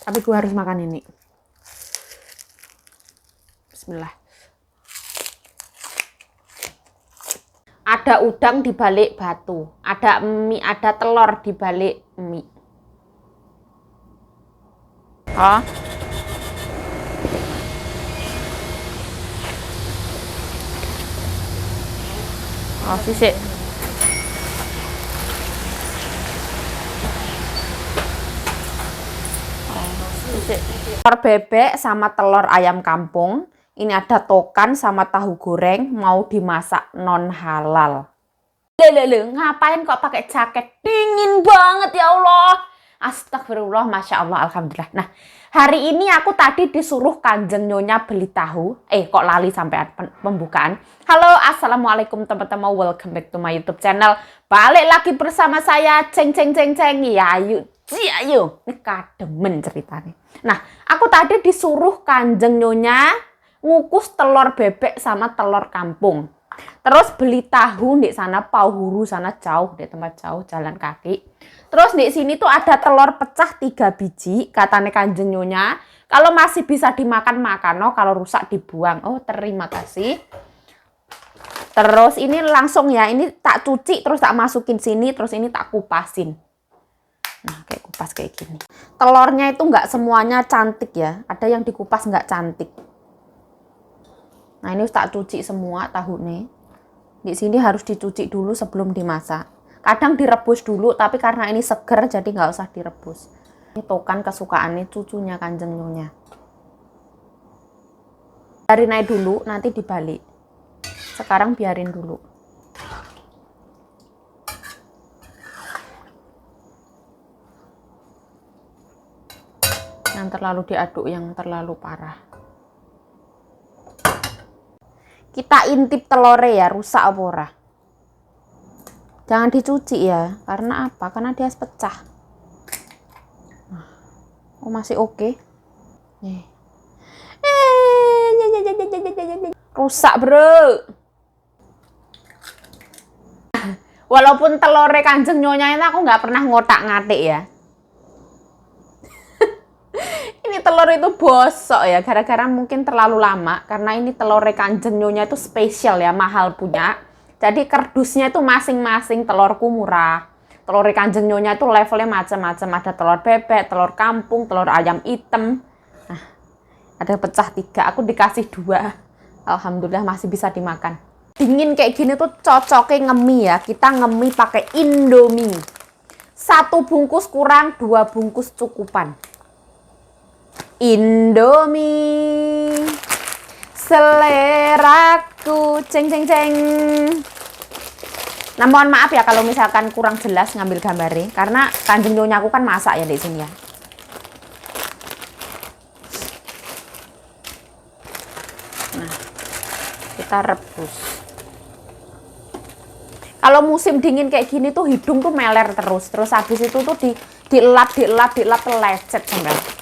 Tapi gue harus makan ini. Bismillah. Ada udang di balik batu, ada mie, ada telur di balik mie. Oh. Oh, sisik. Telur bebek sama telur ayam kampung. Ini ada tokan sama tahu goreng, mau dimasak non halal. Lele, ngapain kok pakai jaket? Dingin banget ya Allah. Astagfirullah, Masya Allah, Alhamdulillah. Nah, hari ini aku tadi disuruh Kanjeng Nyonya beli tahu. Kok lali sampai pembukaan. Halo, Assalamualaikum teman-teman. Welcome back to my YouTube channel. Balik lagi bersama saya, Ceng. Ya, ayo. Ini kademen ceritanya. Nah, aku tadi disuruh Kanjeng Nyonya ngukus telur bebek sama telur kampung. Terus beli tahu di sana, Pauhuru sana jauh, di tempat jauh jalan kaki. Terus di sini tuh ada telur pecah 3 biji, katanya Kanjeng Nyonya. Kalau masih bisa dimakan makan, kalau rusak dibuang. Oh, terima kasih. Terus ini langsung ya, ini tak cuci terus tak masukin sini, terus ini tak kupasin. Nah, kayak kupas kayak gini. Telurnya itu nggak semuanya cantik ya, ada yang dikupas nggak cantik. Nah, ini tak cuci semua tahu nih. Di sini harus dicuci dulu sebelum dimasak. Kadang direbus dulu, tapi karena ini seger jadi nggak usah direbus. Ini tokan kesukaannya cucunya Kanjeng Nyonya. Biarin aja dulu, nanti dibalik. Sekarang biarin dulu. Yang terlalu diaduk, yang terlalu parah. Kita intip telore ya, rusak apa ora. Jangan dicuci ya, karena apa? Karena dia pecah. Oh, masih oke. Rusak, bro. Walaupun telore Kanjeng Nyonya itu aku nggak pernah ngotak-ngatik ya. Ini telur itu bosok ya, gara-gara mungkin terlalu lama. Karena ini telur Kanjeng Nyonya itu spesial ya, mahal punya. Jadi kardusnya itu masing-masing, telurku murah. Telur Kanjeng Nyonya itu levelnya macam-macam. Ada telur bebek, telur kampung, telur ayam hitam. Nah, ada pecah 3, aku dikasih 2. Alhamdulillah masih bisa dimakan. Dingin kayak gini tuh cocoknya ngemi ya. Kita ngemi pakai Indomie. 1 bungkus kurang, 2 bungkus cukupan. Indomie seleraku, ceng. Nah, mohon maaf ya kalau misalkan kurang jelas ngambil gambarnya, karena Kanjeng Nyonya aku kan masak ya di sini ya. Nah, kita rebus. Kalau musim dingin kayak gini tuh hidung tuh meler terus habis itu tuh dielap lecet sampai.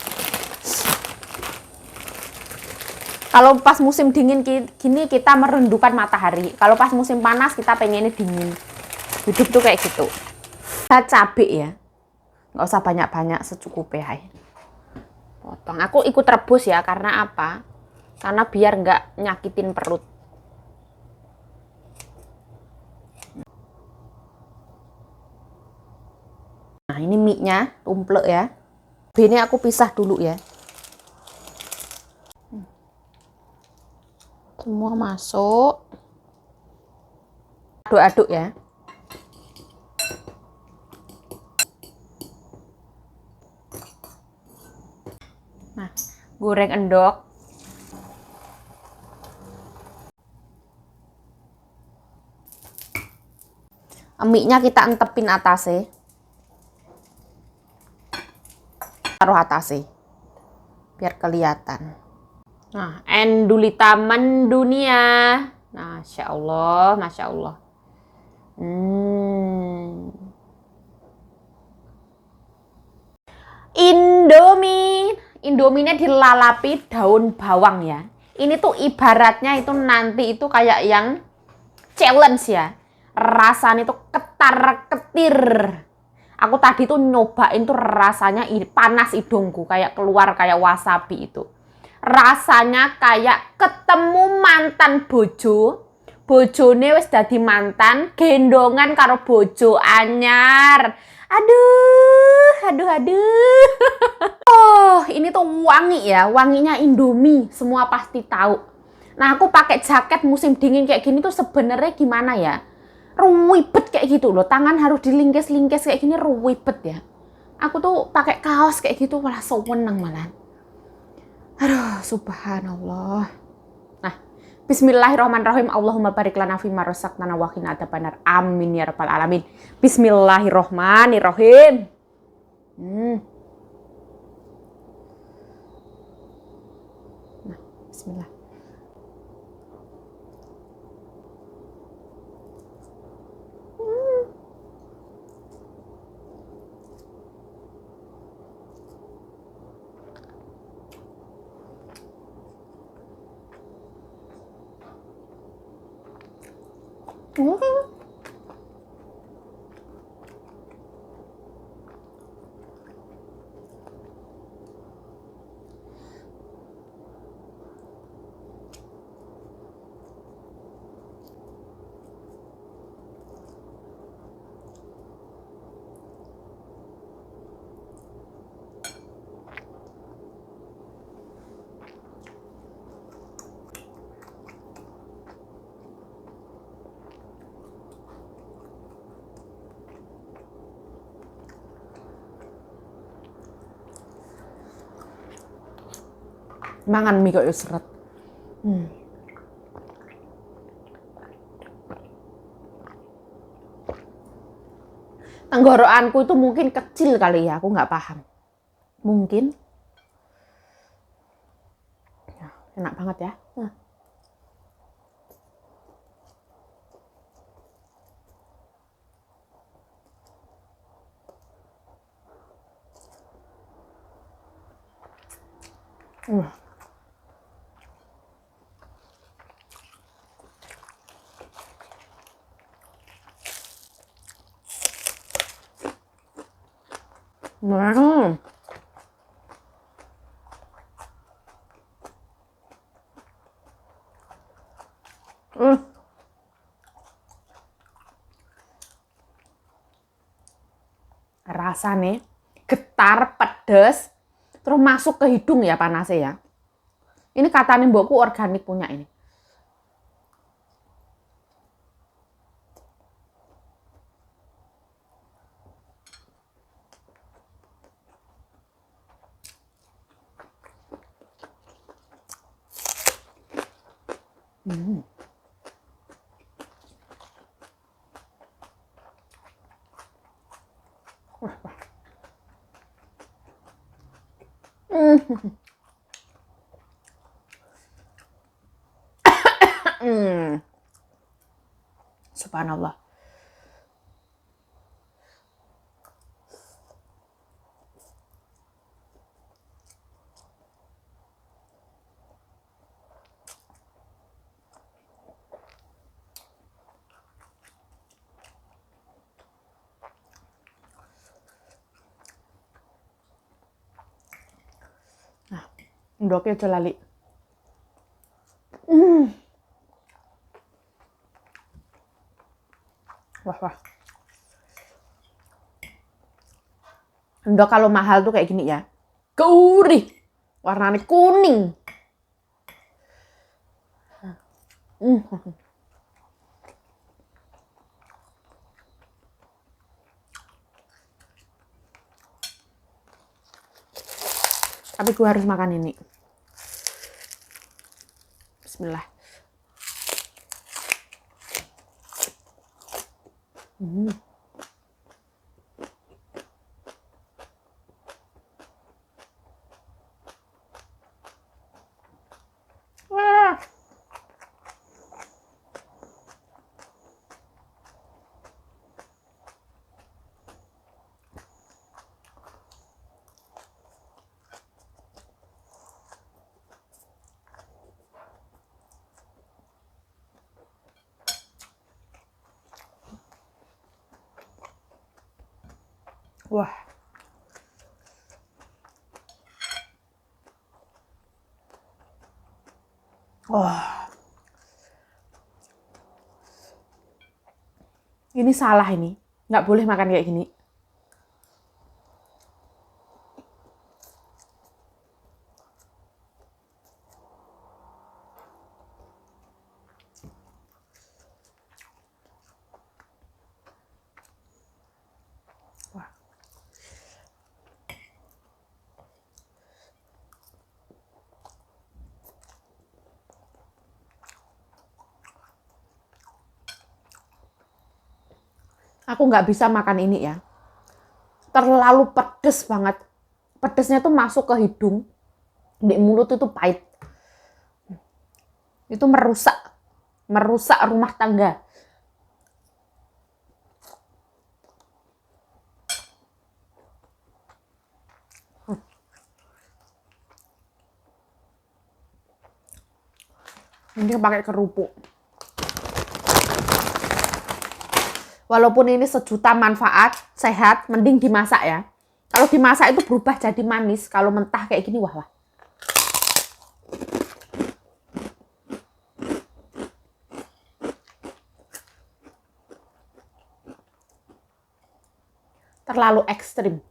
Kalau pas musim dingin gini kita merindukan matahari. Kalau pas musim panas kita pengennya dingin. Hidup tuh kayak gitu. Kita cabai ya. Nggak usah banyak-banyak, secukupnya. Potong. Aku ikut rebus ya, karena apa? Karena biar nggak nyakitin perut. Nah, ini mie-nya tumplek ya. Ini aku pisah dulu ya. Semua masuk. Aduk-aduk ya. Nah, goreng endok. Mie-nya kita entepin atasnya. Taruh atasnya. Biar kelihatan. Nah, endulita mendunia. Nah, Masya Allah. Indominya dilalapi daun bawang ya. Ini tuh ibaratnya itu nanti itu kayak yang challenge ya. Rasanya itu ketar-ketir. Aku tadi tuh nyobain tuh rasanya panas hidungku, kayak keluar kayak wasabi itu. Rasanya kayak ketemu mantan bojo. Bojone wis dadi mantan, gendongan karo bojo anyar. Aduh, aduh, aduh. Oh, ini tuh wangi ya, wanginya Indomie. Semua pasti tahu. Nah, aku pakai jaket musim dingin kayak gini tuh sebenarnya gimana ya? Ruwibet kayak gitu loh. Tangan harus dilingkes-lingkes kayak gini ruwibet ya. Aku tuh pakai kaos kayak gitu malah seneng malah. Aduh, subhanallah. Nah, bismillahirrahmanirrahim. Allahumma barik lana fima razaqtana wa qina adzabannar. Amin ya rabbal alamin. Bismillahirrahmanirrahim. Nah, bismillah. Mangan mie kok yo seret. Tenggorokanku itu mungkin kecil kali ya, aku nggak paham. Mungkin. Ya, enak banget ya. Rasanya getar, pedes, terus masuk ke hidung ya panasnya ya. Ini katanya mbokku organik punya ini. Subhanallah. Nah, ndoknya aja lali. Wah, wah. Ndok kalau mahal tuh kayak gini ya. Gurih. Warnanya kuning. Tapi gue harus makan ini. Bismillah. Wah. Wah. Wah. Ini salah ini. Nggak boleh makan kayak gini. Wah. Aku nggak bisa makan ini ya. Terlalu pedes banget. Pedesnya tuh masuk ke hidung. Di mulut itu pahit. Itu merusak rumah tangga. Ini pakai kerupuk. Walaupun ini sejuta manfaat, sehat, mending dimasak ya. Kalau dimasak itu berubah jadi manis. Kalau mentah kayak gini, wah. Terlalu ekstrim.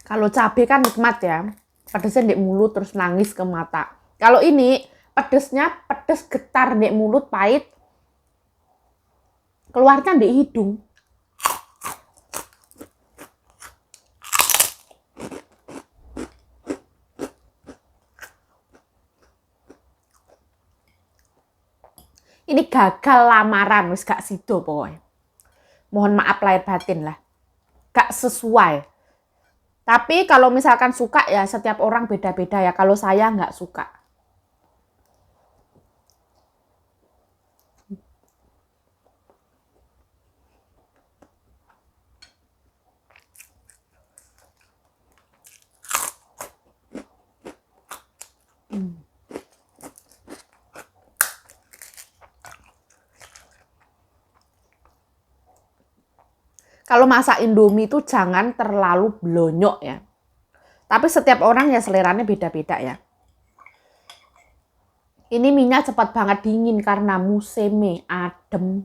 Kalau cabai kan nikmat ya. Pedesnya di mulut terus nangis ke mata. Kalau ini pedesnya pedes getar di mulut pahit. Keluarnya di hidung. Ini gagal lamaran, wis gak sido pokoknya. Mohon maaf lahir batin lah. Gak sesuai. Tapi kalau misalkan suka ya setiap orang beda-beda ya. Kalau saya nggak suka. Kalau masak Indomie itu jangan terlalu blonyok ya. Tapi setiap orang ya seleranya beda-beda ya. Ini minyak cepat banget dingin karena musimnya adem.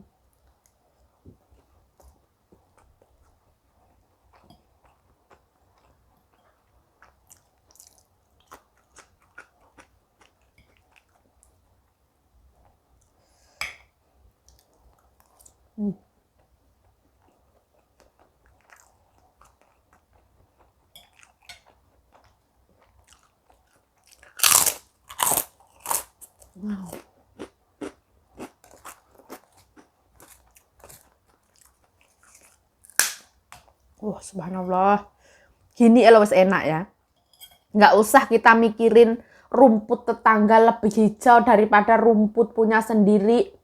Wow. Subhanallah. Gini ya wis enak ya. Nggak usah kita mikirin rumput tetangga lebih hijau daripada rumput punya sendiri.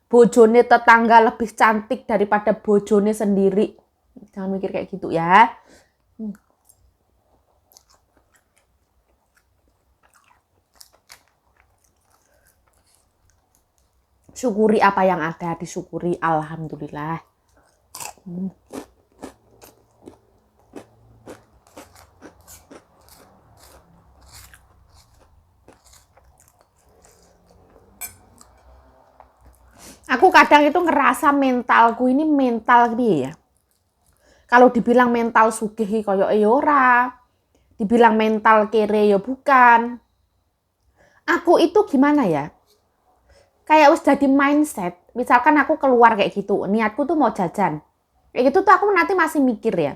Bojone tetangga lebih cantik daripada bojone sendiri. Jangan mikir kayak gitu ya. Syukuri apa yang ada, disyukuri, alhamdulillah. Aku kadang itu ngerasa mentalku ini mental piye ya. Kalau dibilang mental sugih koyo ora, dibilang mental kere ya bukan. Aku itu gimana ya? Kayak wis jadi mindset. Misalkan aku keluar kayak gitu, niatku tuh mau jajan. Kayak gitu tuh aku nanti masih mikir ya.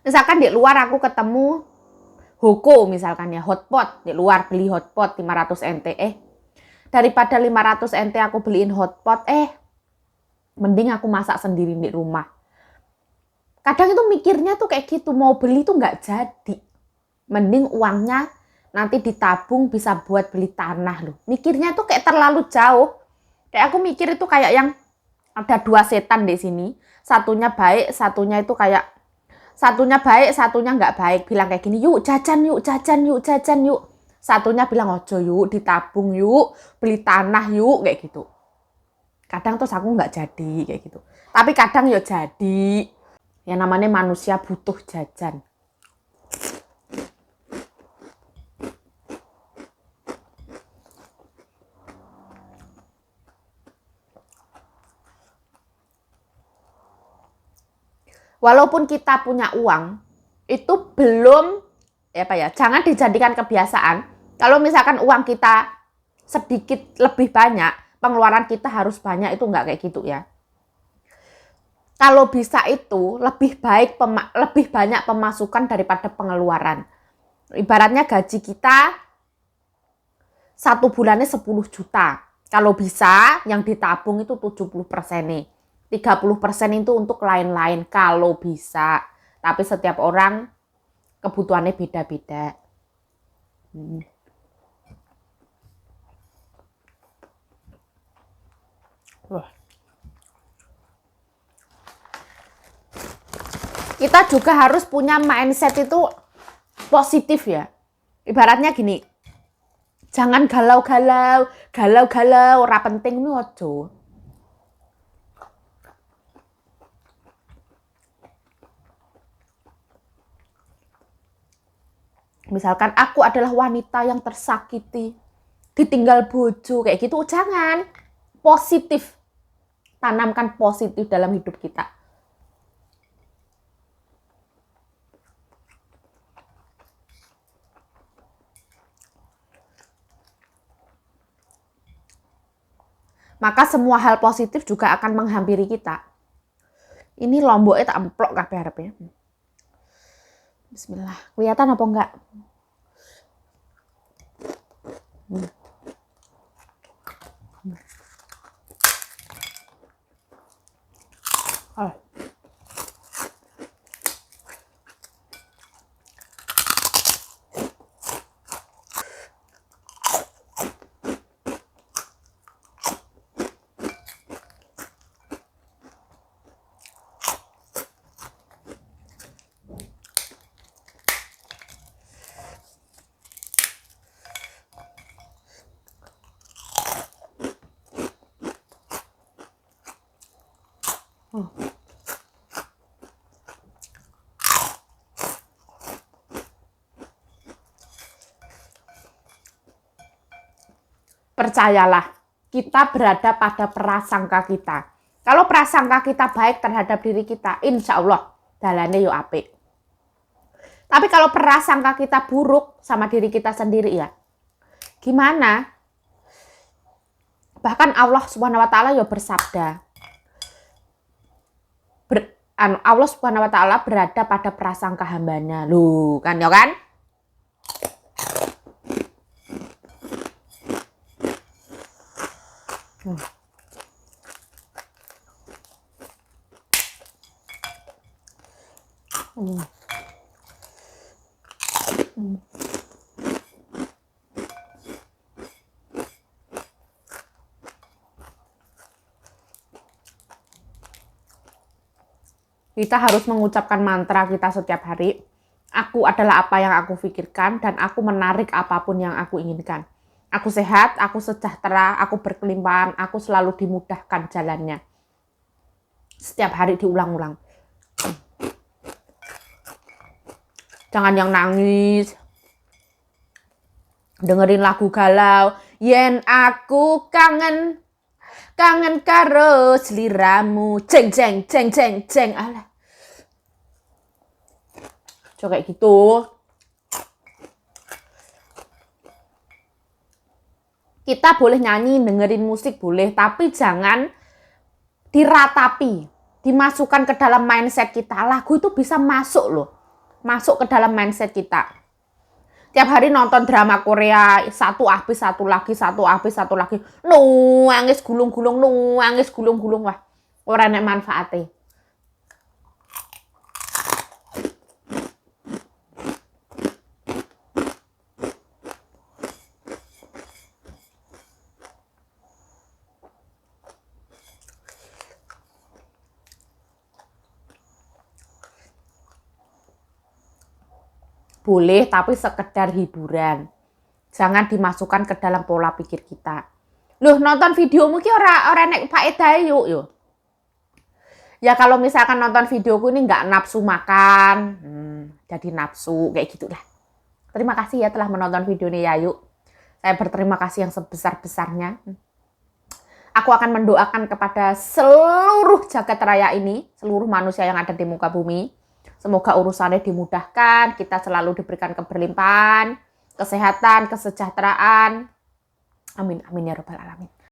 Misalkan di luar aku ketemu Hoko misalkan ya, hotpot. Di luar beli hotpot 500 NT. Daripada 500 NT aku beliin hotpot, mending aku masak sendiri di rumah. Kadang itu mikirnya tuh kayak gitu, mau beli tuh nggak jadi. Mending uangnya nanti ditabung bisa buat beli tanah loh. Mikirnya tuh kayak terlalu jauh. Kayak aku mikir itu kayak yang ada dua setan di sini. Satunya baik, satunya itu kayak satunya baik, satunya nggak baik. Bilang kayak gini, yuk jajan yuk, jajan yuk, jajan yuk. Satunya bilang ojo yuk, ditabung yuk, beli tanah yuk, kayak gitu. Kadang terus aku nggak jadi kayak gitu. Tapi kadang ya jadi. Ya namanya manusia butuh jajan. Walaupun kita punya uang, itu belum jangan dijadikan kebiasaan. Kalau misalkan uang kita sedikit lebih banyak, pengeluaran kita harus banyak, itu enggak kayak gitu ya. Kalau bisa itu lebih baik lebih banyak pemasukan daripada pengeluaran. Ibaratnya gaji kita satu bulannya 10 juta. Kalau bisa yang ditabung itu 70% nih. 30% itu untuk lain-lain kalau bisa. Tapi setiap orang kebutuhannya beda-beda. Kita juga harus punya mindset itu positif ya. Ibaratnya gini, jangan galau-galau, ora penting nih ojo. Misalkan aku adalah wanita yang tersakiti, ditinggal bojo, kayak gitu, jangan. Positif. Tanamkan positif dalam hidup kita. Maka semua hal positif juga akan menghampiri kita. Ini lomboknya tak emplok kabeh arepnya. Bismillah. Kelihatan apa enggak? Oh. Percayalah, kita berada pada prasangka kita. Kalau prasangka kita baik terhadap diri kita, insya Allah dalane yo apik. Tapi kalau prasangka kita buruk sama diri kita sendiri ya, gimana? Bahkan Allah Subhanahu wa taala yo bersabda, Allah Subhanahu wa taala berada pada prasangka hambanya. Loh, kan ya kan? Kita harus mengucapkan mantra kita setiap hari. Aku adalah apa yang aku pikirkan dan aku menarik apapun yang aku inginkan. Aku sehat, aku sejahtera, aku berkelimpahan, aku selalu dimudahkan jalannya. Setiap hari diulang-ulang. Jangan yang nangis. Dengerin lagu galau. Yen aku kangen karo sliramu, jeng jeng jeng jeng jeng. Alah. Coba kayak gitu. Kita boleh nyanyi, dengerin musik boleh, tapi jangan diratapi, dimasukkan ke dalam mindset kita. Lagu itu bisa masuk loh. Masuk ke dalam mindset kita. Tiap hari nonton drama Korea, satu habis satu lagi, satu habis satu lagi. Nangis gulung-gulung, nangis gulung-gulung. Wah, ora nek manfaate. boleh, tapi sekedar hiburan. Jangan dimasukkan ke dalam pola pikir kita. Loh, nonton videomu ki ora nek faedah yuk. Ya kalau misalkan nonton videoku ini nggak nafsu makan, jadi nafsu kayak gitulah. Terima kasih ya telah menonton video ini ya yuk. Saya berterima kasih yang sebesar-besarnya. Aku akan mendoakan kepada seluruh jagat raya ini, seluruh manusia yang ada di muka bumi. Semoga urusannya dimudahkan, kita selalu diberikan keberlimpahan, kesehatan, kesejahteraan. Amin, amin ya rabbal alamin.